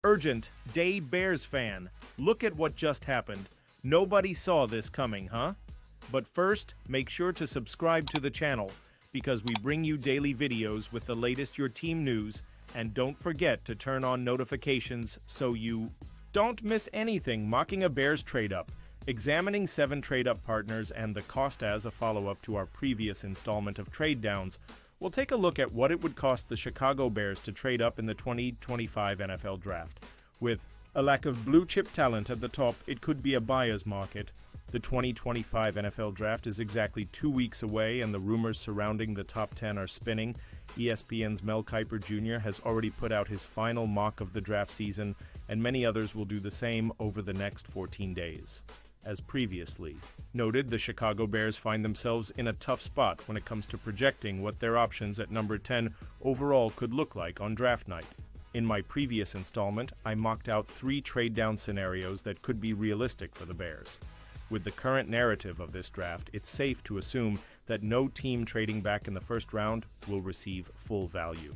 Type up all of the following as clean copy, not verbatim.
Urgent, Day Bears fan. Look at what just happened. Nobody saw this coming, huh? But first, make sure to subscribe to the channel because we bring you daily videos with the latest your team news, and don't forget to turn on notifications so you don't miss anything. Mocking a Bears trade-up, examining 7 trade-up partners and the cost as a follow-up to our previous installment of trade downs. We'll take a look at what it would cost the Chicago Bears to trade up in the 2025 NFL Draft. With a lack of blue-chip talent at the top, it could be a buyer's market. The 2025 NFL Draft is exactly 2 weeks away, and the rumors surrounding the top 10 are spinning. ESPN's Mel Kiper Jr. has already put out his final mock of the draft season, and many others will do the same over the next 14 days. As previously noted, the Chicago Bears find themselves in a tough spot when it comes to projecting what their options at number 10 overall could look like on draft night. In my previous installment, I mocked out 3 trade-down scenarios that could be realistic for the Bears. With the current narrative of this draft, it's safe to assume that no team trading back in the first round will receive full value.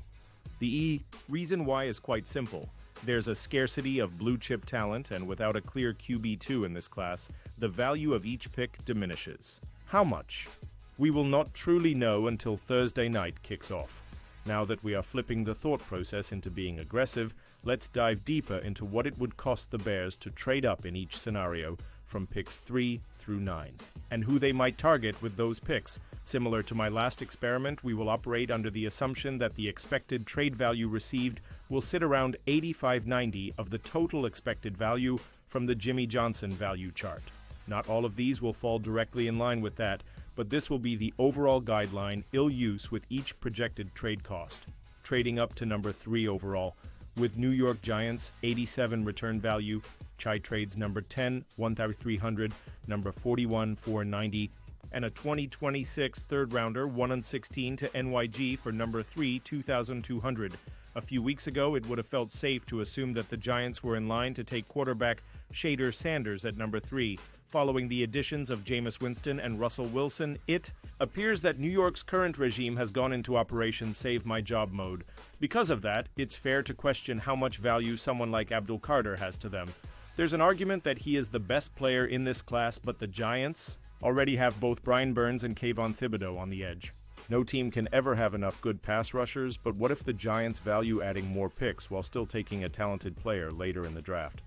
The reason why is quite simple. There's a scarcity of blue-chip talent, and without a clear QB2 in this class, the value of each pick diminishes. How much? We will not truly know until Thursday night kicks off. Now that we are flipping the thought process into being aggressive, let's dive deeper into what it would cost the Bears to trade up in each scenario from picks 3 through 9, and who they might target with those picks. Similar to my last experiment, we will operate under the assumption that the expected trade value received will sit around 85-90 of the total expected value from the Jimmy Johnson value chart. Not all of these will fall directly in line with that, but this will be the overall guideline ill use with each projected trade cost. Trading up to number 3 overall, with New York Giants 87 return value, Chai trades number 10, 1,300, number 41, 490, and a 2026 third-rounder 1/16 to NYG for number 3, 2,200. A few weeks ago, it would have felt safe to assume that the Giants were in line to take quarterback Shader Sanders at number 3. Following the additions of Jameis Winston and Russell Wilson, it appears that New York's current regime has gone into Operation Save My Job mode. Because of that, it's fair to question how much value someone like Abdul Carter has to them. There's an argument that he is the best player in this class, but the Giants already have both Brian Burns and Kayvon Thibodeau on the edge. No team can ever have enough good pass rushers, but what if the Giants value adding more picks while still taking a talented player later in the draft?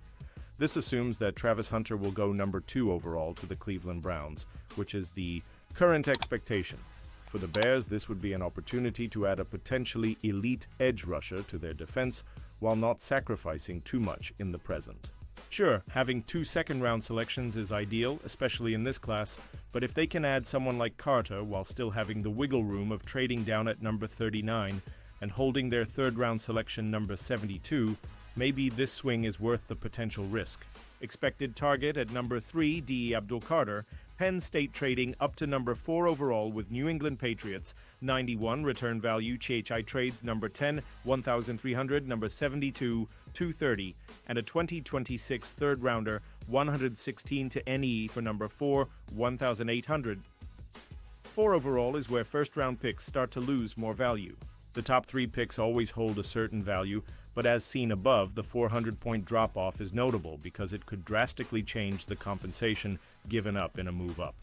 This assumes that Travis Hunter will go number 2 overall to the Cleveland Browns, which is the current expectation. For the Bears, this would be an opportunity to add a potentially elite edge rusher to their defense while not sacrificing too much in the present. Sure, having 2 second-round selections is ideal, especially in this class, but if they can add someone like Carter while still having the wiggle room of trading down at number 39 and holding their third-round selection number 72, maybe this swing is worth the potential risk. Expected target at number 3, D. Abdul Carter, Penn State trading up to number 4 overall with New England Patriots, 91 return value, CHI trades number 10, 1,300, number 72, 230, and a 2026 third-rounder, 116 to NE for number 4, 1,800. 4 overall is where first-round picks start to lose more value. The top 3 picks always hold a certain value, but as seen above, the 400-point drop-off is notable because it could drastically change the compensation given up in a move up.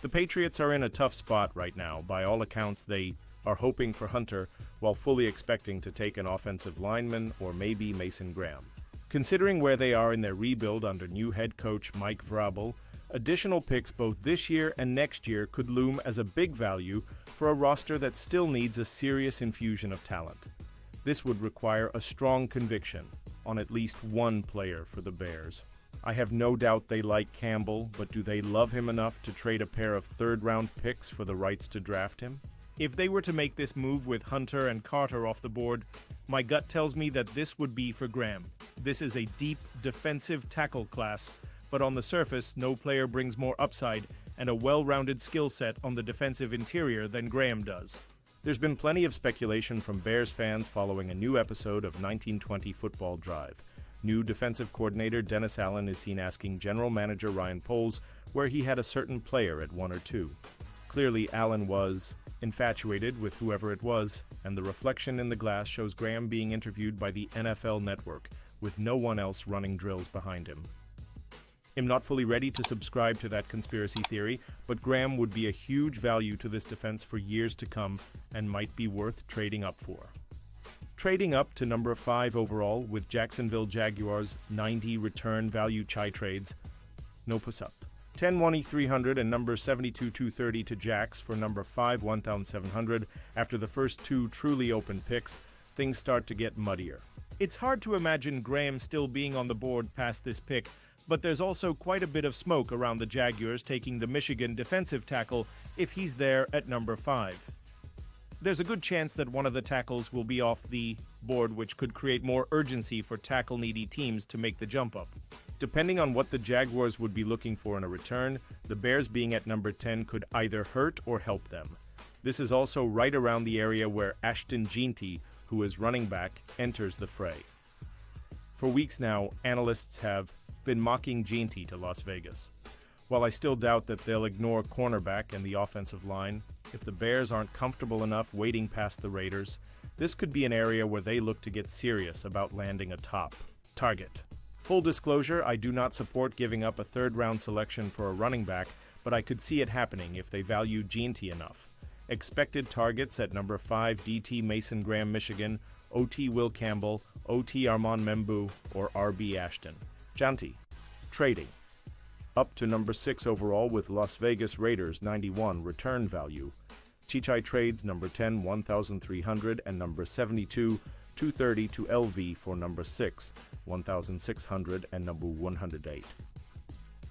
The Patriots are in a tough spot right now. By all accounts, they are hoping for Hunter while fully expecting to take an offensive lineman or maybe Mason Graham. Considering where they are in their rebuild under new head coach Mike Vrabel, additional picks both this year and next year could loom as a big value for a roster that still needs a serious infusion of talent. This would require a strong conviction on at least one player for the Bears. I have no doubt they like Campbell, but do they love him enough to trade a pair of third-round picks for the rights to draft him? If they were to make this move with Hunter and Carter off the board, my gut tells me that this would be for Graham. This is a deep defensive tackle class, but on the surface, no player brings more upside and a well-rounded skill set on the defensive interior than Graham does. There's been plenty of speculation from Bears fans following a new episode of 1920 Football Drive. New defensive coordinator Dennis Allen is seen asking general manager Ryan Poles where he had a certain player at 1 or 2. Clearly, Allen was infatuated with whoever it was, and the reflection in the glass shows Graham being interviewed by the NFL Network, with no one else running drills behind him. I'm not fully ready to subscribe to that conspiracy theory, but Graham would be a huge value to this defense for years to come and might be worth trading up for. Trading up to number 5 overall with Jacksonville Jaguars 90 return value chai trades, no puss up. 10-1 E300 and number 72-230 to Jax for number 5 1,700. After the first two truly open picks, things start to get muddier. It's hard to imagine Graham still being on the board past this pick, but there's also quite a bit of smoke around the Jaguars taking the Michigan defensive tackle if he's there at number 5. There's a good chance that one of the tackles will be off the board, which could create more urgency for tackle-needy teams to make the jump up. Depending on what the Jaguars would be looking for in a return, the Bears being at number 10 could either hurt or help them. This is also right around the area where Ashton Jeanty, who is running back, enters the fray. For weeks now, analysts have been mocking Jeanty to Las Vegas. While I still doubt that they'll ignore cornerback and the offensive line, if the Bears aren't comfortable enough waiting past the Raiders, this could be an area where they look to get serious about landing a top target. Full disclosure, I do not support giving up a third-round selection for a running back, but I could see it happening if they value Jeanty enough. Expected targets at number 5 DT Mason Graham Michigan, OT Will Campbell, OT Armand Membu, or RB Ashton. Jeanty. Trading. Up to number 6 overall with Las Vegas Raiders 91 return value. Chichai trades number 10 1,300 and number 72 230 to LV for number 6 1,600 and number 108.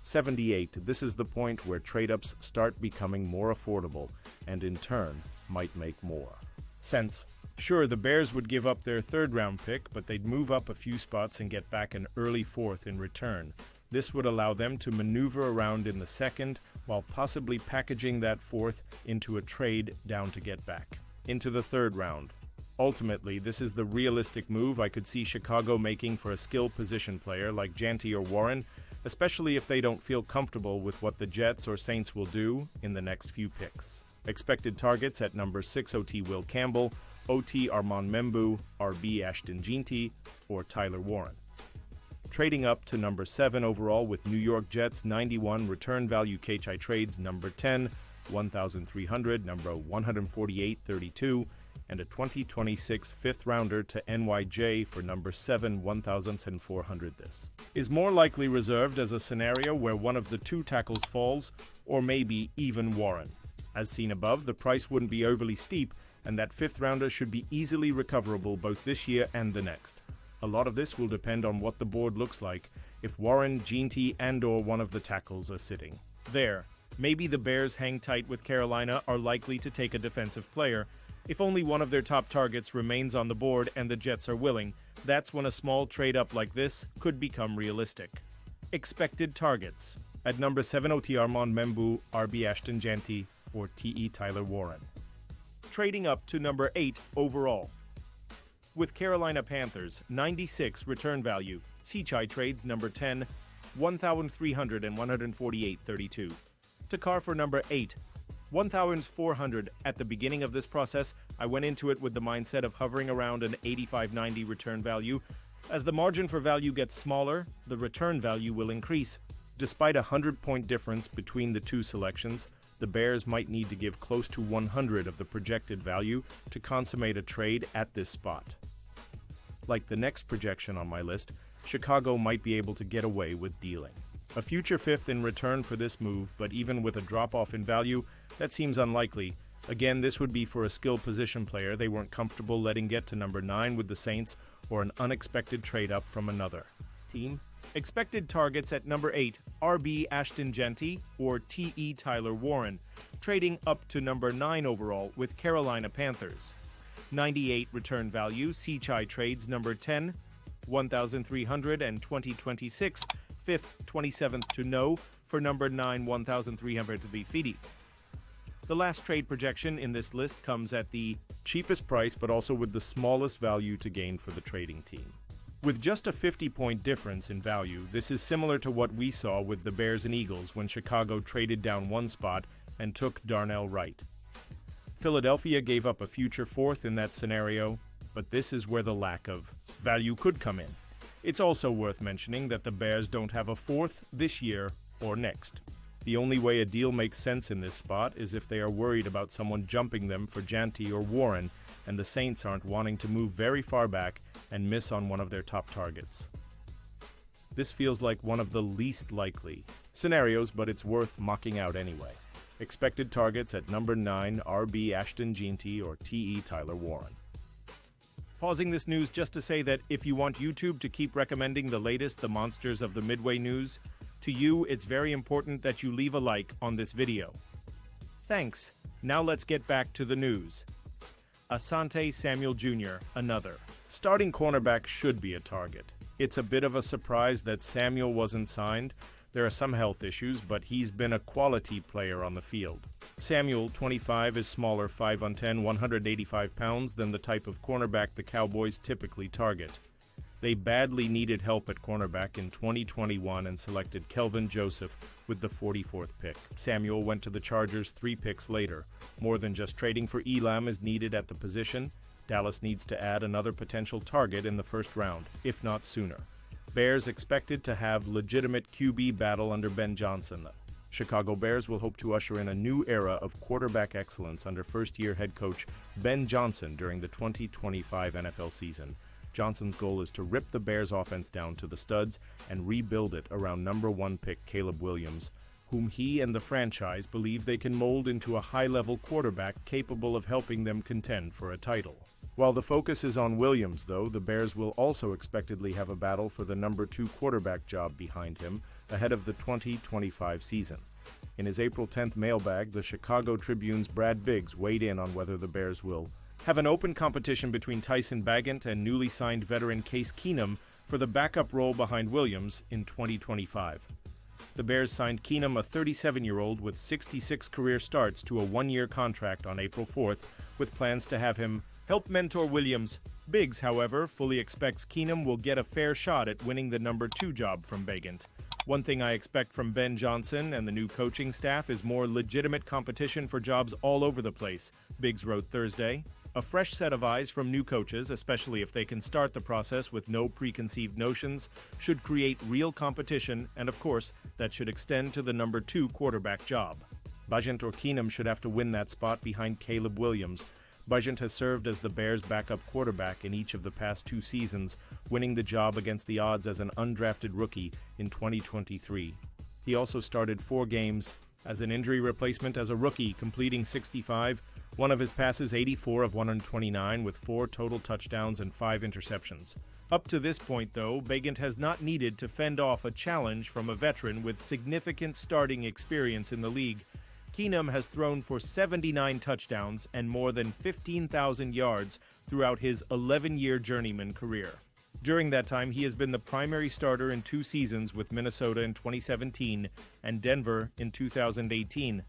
78. This is the point where trade-ups start becoming more affordable and in turn might make more sense. Sure, the Bears would give up their third-round pick, but they'd move up a few spots and get back an early 4th in return. This would allow them to maneuver around in the 2nd while possibly packaging that 4th into a trade down to get back into the 3rd round. Ultimately, this is the realistic move I could see Chicago making for a skill position player like Jeanty or Warren, especially if they don't feel comfortable with what the Jets or Saints will do in the next few picks. Expected targets at number 6 OT Will Campbell, OT Armand Membu, RB Ashton Jeanty, or Tyler Warren. Trading up to number 7 overall with New York Jets 91 return value KHI trades number 10, 1,300, number 148.32, and a 2026 5th rounder to NYJ for number 7, 1,400. This is more likely reserved as a scenario where one of the two tackles falls, or maybe even Warren. As seen above, the price wouldn't be overly steep, and that 5th rounder should be easily recoverable both this year and the next. A lot of this will depend on what the board looks like if Warren, Jeanty, and/or one of the tackles are sitting there. Maybe the Bears hang tight with Carolina are likely to take a defensive player. If only one of their top targets remains on the board and the Jets are willing, that's when a small trade-up like this could become realistic. Expected targets. At number 7 OT Armand Membu, RB Ashton Jeanty, or TE Tyler Warren. Trading up to number 8 overall. With Carolina Panthers 96 return value, Chichai trades number 10, 1,300 and 148.32. To Carr for number 8, 1,400. At the beginning of this process, I went into it with the mindset of hovering around an 85-90 return value. As the margin for value gets smaller, the return value will increase. Despite a 100-point difference between the two selections, the Bears might need to give close to 100 of the projected value to consummate a trade at this spot. Like the next projection on my list, Chicago might be able to get away with dealing a future 5th in return for this move, but even with a drop-off in value, that seems unlikely. Again, this would be for a skill position player they weren't comfortable letting get to number 9 with the Saints, or an unexpected trade-up from another team. Expected targets at number 8, RB Ashton Jeanty, or TE Tyler Warren, trading up to number 9 overall with Carolina Panthers. 98 return value, Chichai trades number 10, 1,300 and 2026, 5th, 27th to no, for number 9, 1,300 to be Fidi. The last trade projection in this list comes at the cheapest price, but also with the smallest value to gain for the trading team. With just a 50-point difference in value, this is similar to what we saw with the Bears and Eagles when Chicago traded down one spot and took Darnell Wright. Philadelphia gave up a future 4th in that scenario, but this is where the lack of value could come in. It's also worth mentioning that the Bears don't have a fourth this year or next. The only way a deal makes sense in this spot is if they are worried about someone jumping them for Janty or Warren, and the Saints aren't wanting to move very far back and miss on one of their top targets. This feels like one of the least likely scenarios, but it's worth mocking out anyway. Expected targets at number 9, RB Ashton Jeanty or TE Tyler Warren. Pausing this news just to say that if you want YouTube to keep recommending the latest, the monsters of the Midway news, to you, it's very important that you leave a like on this video. Thanks. Now let's get back to the news. Asante Samuel Jr., another. Starting cornerback should be a target. It's a bit of a surprise that Samuel wasn't signed. There are some health issues, but he's been a quality player on the field. Samuel, 25, is smaller, 5'10", 185 pounds than the type of cornerback the Cowboys typically target. They badly needed help at cornerback in 2021 and selected Kelvin Joseph with the 44th pick. Samuel went to the Chargers 3 picks later. More than just trading for Elam is needed at the position. Dallas needs to add another potential target in the first round, if not sooner. Bears expected to have legitimate QB battle under Ben Johnson. Chicago Bears will hope to usher in a new era of quarterback excellence under first-year head coach Ben Johnson during the 2025 NFL season. Johnson's goal is to rip the Bears' offense down to the studs and rebuild it around number 1 pick Caleb Williams, whom he and the franchise believe they can mold into a high-level quarterback capable of helping them contend for a title. While the focus is on Williams, though, the Bears will also expectedly have a battle for the number 2 quarterback job behind him ahead of the 2025 season. In his April 10th mailbag, the Chicago Tribune's Brad Biggs weighed in on whether the Bears will have an open competition between Tyson Bagent and newly signed veteran Case Keenum for the backup role behind Williams in 2025. The Bears signed Keenum, a 37-year-old with 66 career starts, to a 1-year contract on April 4th, with plans to have him help mentor Williams. Biggs, however, fully expects Keenum will get a fair shot at winning the number 2 job from Bagent. One thing I expect from Ben Johnson and the new coaching staff is more legitimate competition for jobs all over the place, Biggs wrote Thursday. A fresh set of eyes from new coaches, especially if they can start the process with no preconceived notions, should create real competition, and of course, that should extend to the number 2 quarterback job. Bagent or Keenum should have to win that spot behind Caleb Williams. Bagent has served as the Bears' backup quarterback in each of the past 2 seasons, winning the job against the odds as an undrafted rookie in 2023. He also started 4 games as an injury replacement as a rookie, completing 65, one of his passes 84 of 129 with 4 total touchdowns and 5 interceptions. Up to this point, though, Bagent has not needed to fend off a challenge from a veteran with significant starting experience in the league. Keenum has thrown for 79 touchdowns and more than 15,000 yards throughout his 11-year journeyman career. During that time, he has been the primary starter in 2 seasons with Minnesota in 2017 and Denver in 2018.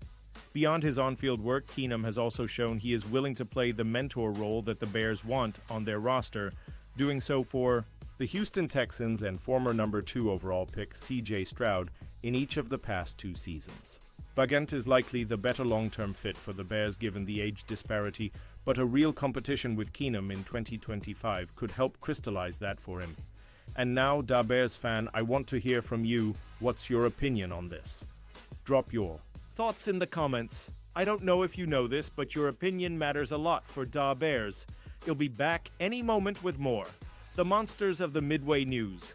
Beyond his on-field work, Keenum has also shown he is willing to play the mentor role that the Bears want on their roster, doing so for the Houston Texans and former number 2 overall pick C.J. Stroud in each of the past 2 seasons. Bagent is likely the better long-term fit for the Bears given the age disparity, but a real competition with Keenum in 2025 could help crystallize that for him. And now, Da Bears fan, I want to hear from you. What's your opinion on this? Drop your thoughts in the comments. I don't know if you know this, but your opinion matters a lot for Da Bears. He'll be back any moment with more. The monsters of the Midway News.